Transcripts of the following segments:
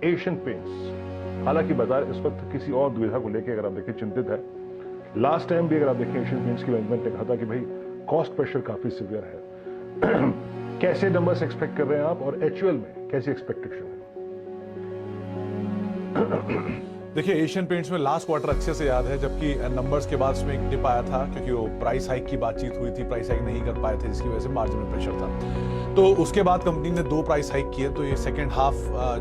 Asian paints, हालांकि बाजार इस वक्त किसी और दुविधा को लेकर अगर आप देखें चिंतित है। लास्ट टाइम भी अगर आप देखें एशियन पेंट्स की मैनेजमेंट ने कहा था कि भाई कॉस्ट प्रेशर काफी सीवियर है। कैसे नंबर्स एक्सपेक्ट कर रहे हैं आप और एचयूएल में कैसी एक्सपेक्टेशन है? देखिए, एशियन पेंट्स में लास्ट क्वार्टर अच्छे से याद है, जबकि नंबर्स के बाद उसमें एक डिप आया था क्योंकि वो प्राइस हाइक की बातचीत हुई थी, प्राइस हाइक नहीं कर पाए थे जिसकी वजह से मार्जिन में प्रेशर था। तो उसके बाद कंपनी ने 2 प्राइस हाइक किए, तो ये सेकंड हाफ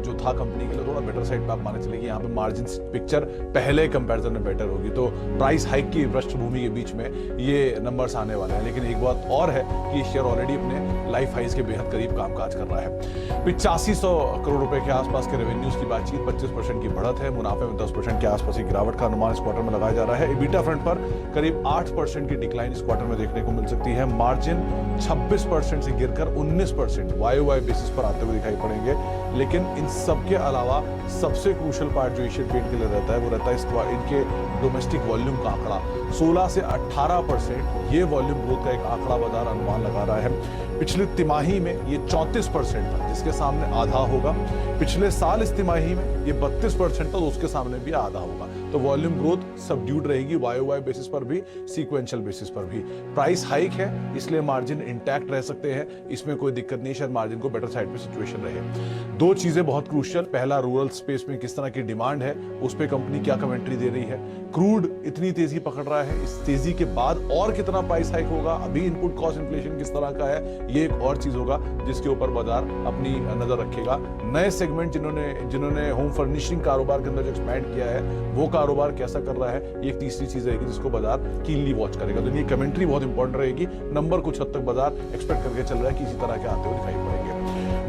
जो था कंपनी के लिए थोड़ा बेटर साइड पे आप माने चले कि यहाँ पे मार्जिन पिक्चर पहले कंपैरिजन में बेटर होगी। तो प्राइस हाइक की पृष्ठभूमि के बीच में ये नंबर्स आने वाले हैं। लेकिन एक बात और है कि शेयर ऑलरेडी अपने लाइफ हाइज के बेहद करीब कामकाज कर रहा है। 8500 करोड़ रुपए के आसपास के रेवेन्यूज की बातचीत, 25% की बढ़त है, मुनाफे में 10% के आसपास की गिरावट का अनुमान इस क्वार्टर में लगाया जा रहा है। EBITDA फ्रंट पर करीब 8% की डिक्लाइन इस क्वार्टर में देखने को मिल सकती है। मार्जिन 26% से गिरकर 19% वाई बेसिस पर आते हुए दिखाई पड़ेंगे। लेकिन इन सब के अलावा सबसे क्रूशियल पार्ट जो एशियन पेंट के लिए रहता है वो रहता है इनके डोमेस्टिक वॉल्यूम का आंकड़ा। 16 से 18% ये वॉल्यूम ग्रोथ का एक आंकड़ा बाजार अनुमान लगा रहा है। पिछली तिमाही में ये 34% था, जिसके सामने आधा होगा। पिछले साल इस तिमाही में ये 32% था, तो उसके सामने भी आधा होगा। तो वॉल्यूम ग्रोथ सबड्यूड रहेगी वाई बेसिस पर भी, सीक्वेंशियल बेसिस पर भी। प्राइस हाइक है इसलिए मार्जिन इंटैक्ट रह सकते हैं, इसमें कोई दिक्कत नहीं, शायद मार्जिन को बेटर साइड पे सिचुएशन रहे। 2 चीजें बहुत क्रूशियल, पहला रूरल स्पेस में किस तरह की डिमांड है, उस पर कंपनी क्या कमेंट्री दे रही है। क्रूड इतनी तेजी पकड़ रहा है, इस तेजी के बाद और कितना प्राइस हाइक होगा, अभी इनपुट कॉस्ट इन्फ्लेशन किस तरह का है, ये एक और चीज होगा जिसके ऊपर बाजार अपनी नजर रखेगा। नए सेगमेंट जिन्होंने होम फर्निशिंग कारोबार के अंदर जो एक्सपैंड किया है वो कारोबार कैसा कर रहा है, ये एक तीसरी चीज रहेगी जिसको बाजार कीनली वॉच करेगा। तो ये कमेंट्री बहुत इंपॉर्टेंट रहेगी। नंबर कुछ हद तक बाजार एक्सपेक्ट करके चल रहा है कि इसी तरह के आते हुए दिखाई पड़ेंगे।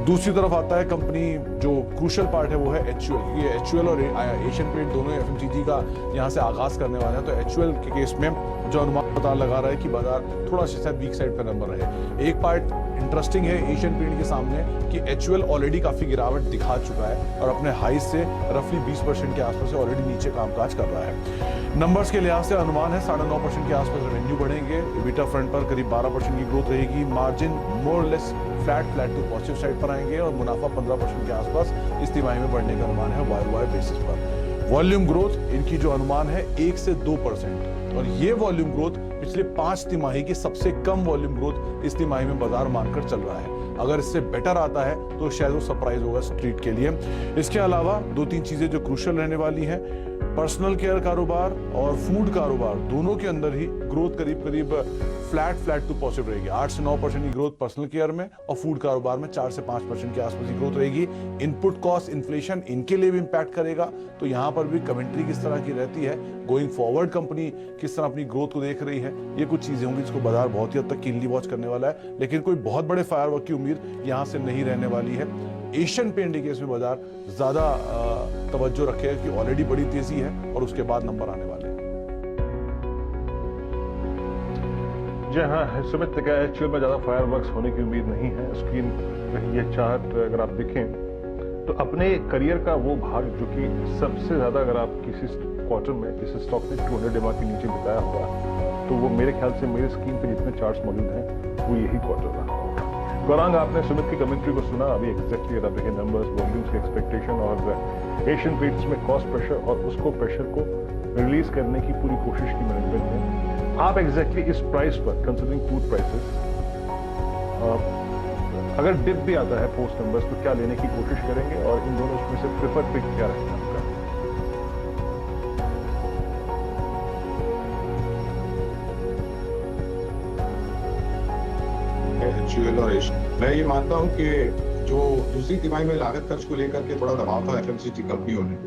दूसरी तरफ आता है कंपनी जो क्रूशियल पार्ट है वो है एचयूएल, क्योंकि एचयूएल और एशियन पेंट दोनों एफएमसीजी का यहाँ से आगाज करने वाले हैं। तो एचयूएल के केस में जो अनुमान पता लगा रहा है कि बाजार थोड़ा सा वीक साइड पर नंबर रहे। एक पार्ट इंटरेस्टिंग है एशियन पेंट के सामने कि एचयूएल ऑलरेडी काफी गिरावट दिखा चुका है और अपने हाई से रफली 20% के आसपास ऑलरेडी नीचे कामकाज कर रहा है। नंबर्स के लिहाज से अनुमान है 9.5% के आसपास रेवेन्यू बढ़ेंगे, EBITDA फ्रंट पर करीब 12% की ग्रोथ रहेगी, margin more less flat to positive side पर आएंगे और मुनाफा 15% के आसपास इस तिमाही में बढ़ने का अनुमान है वाई बेसिस पर। वॉल्यूम ग्रोथ इनकी जो अनुमान है 1 से 2% और ये वॉल्यूम ग्रोथ पिछले 5 तिमाही की सबसे कम वॉल्यूम ग्रोथ इस तिमाही में बाजार मानकर चल रहा है। अगर इससे बेटर आता है तो शायद वो सरप्राइज होगा स्ट्रीट के लिए। इसके अलावा 2-3 चीजें जो क्रूशियल रहने वाली हैं, पर्सनल केयर कारोबार और फूड कारोबार दोनों के अंदर ही ग्रोथ करीब फ्लैट टू पॉजिटिव रहेगी। 8 से 9% की ग्रोथ पर्सनल केयर में और फूड कारोबार में 4 से 5% के आसपास की ग्रोथ रहेगी। इनपुट कॉस्ट इन्फ्लेशन इनके लिए भी इंपैक्ट करेगा, तो यहाँ पर भी कमेंट्री किस तरह की रहती है, गोइंग फॉरवर्ड कंपनी किस तरह अपनी ग्रोथ को देख रही है, ये कुछ चीजें होंगी जिसको बाजार बहुत ही हद तक कीनली वॉच करने वाला है। लेकिन कोई बहुत बड़े फायरवर्क की उम्मीद यहाँ से नहीं रहने वाली है। एशियन पेंट केस में बाजार ज्यादा तवज्जो रखेगा कि ऑलरेडी बड़ी तेजी है और उसके बाद नंबर आने वाले हैं। जी हाँ, सुमित का एचयूएल में ज्यादा फायरवर्क्स होने की उम्मीद नहीं है। स्क्रीन पर ये चार्ट अगर आप देखें तो अपने करियर का वो भाग जो कि सबसे ज्यादा अगर आप किसी क्वार्टर में इस स्टॉक ने 200 DMA के नीचे बिताया होगा तो वो मेरे ख्याल से मेरे स्क्रीन पर जितने चार्ट्स मौजूद हैं वो यही क्वार्टर रहा। गौरांग, आपने सुमित की कमेंट्री को सुना, अभी एग्जैक्टली अगर आप देखें नंबर्स, वॉल्यूम्स के एक्सपेक्टेशन और एशियन पेंट्स में कॉस्ट प्रेशर और उसको प्रेशर को रिलीज करने की पूरी कोशिश की मैनेजमेंट ने। आप एग्जैक्टली इस प्राइस पर कंसिडरिंग फूड प्राइसेस अगर डिप भी आता है पोस्ट नंबर्स तो क्या लेने की कोशिश करेंगे और इन दोनों में से प्रेफर्ड पिक क्या रहेगा आपका? एचयूएल और एशियन, मैं ये मानता हूं कि जो दूसरी तिमाही में लागत खर्च को लेकर के थोड़ा दबाव था एफएमसीजी कंपनियों ने,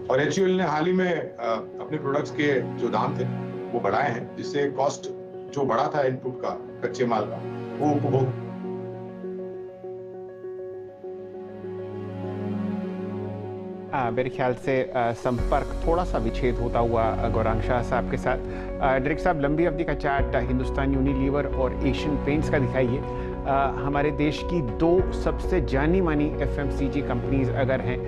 और एचयूएल ने हाल ही में अपने प्रोडक्ट्स के जो दाम थे वो बढ़ाए हैं, जिससे कॉस्ट जो बढ़ा था इनपुट का, कच्चे माल का, वो उपभोग मेरे ख्याल से संपर्क थोड़ा सा विच्छेद होता हुआ गौरांग शाह साहब के साथ। डायरेक्टर साहब, लंबी अवधि का चार्ट हिंदुस्तान यूनिलीवर और एशियन पेंट्स का दिखाइए। हमारे देश की 2 सबसे जानी मानी एफएमसीजी कंपनीज अगर हैं